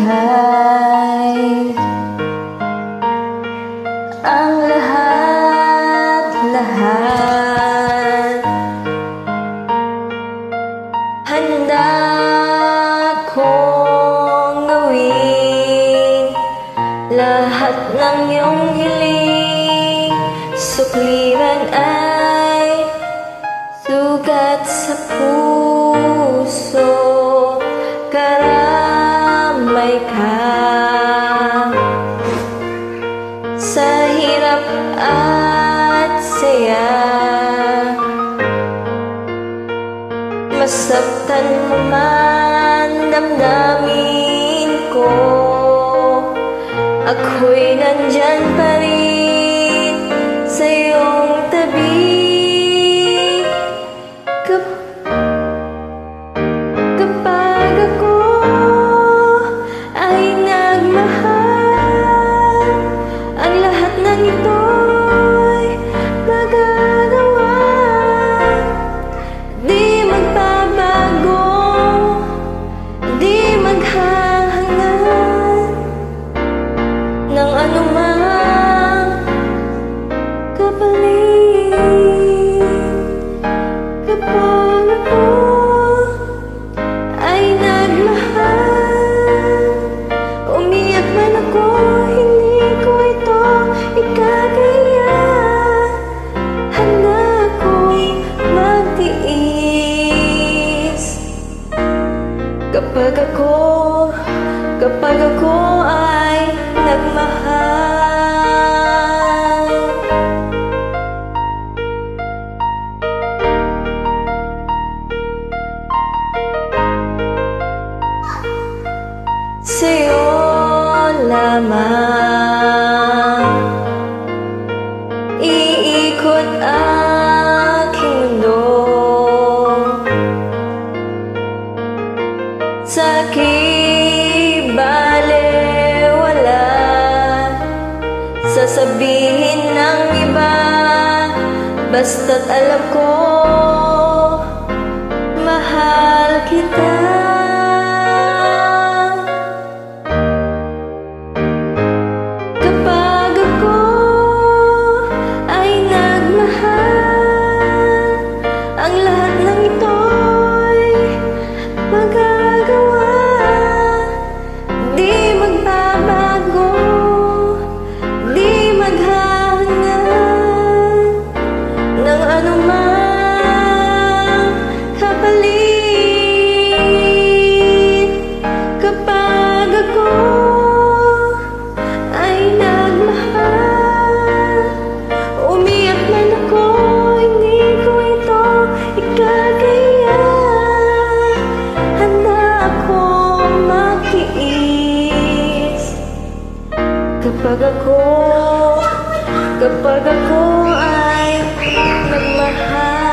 ibigay ang lahat-lahat. Handa kong gawin lahat ng iyong hiling. Sukliran ay sugat sa puso, karamay ka sa hirap at saya. Masaktan mo man damdamin ko, ako'y nandyan pa rin sa iyong tabi. Kapag ako ay nagmahal, ang lahat ng ito'y magagawa. Di magbabago, di maghahangad ng anumang kapalit. Kapag ako ay nagmahal, umiyak man ako, hindi ko ito ikakaya. Handa akong magtiis. Kapag ako ay nagmahal. Sa'yo lamang iikot aking mundo. Sa'ki balewala sasabihin ng iba, basta't alam ko mahal kita. Kapag ako ay nagmahal, ang lahat ng ito'y magagawa. Di magbabago, di maghahangad ng anumang kapalit. Kapag ako ay nagmahal, umiyak man ako, hindi ko ito ikakaya. Handa akong magtiis. Kapag ako ay nagmahal.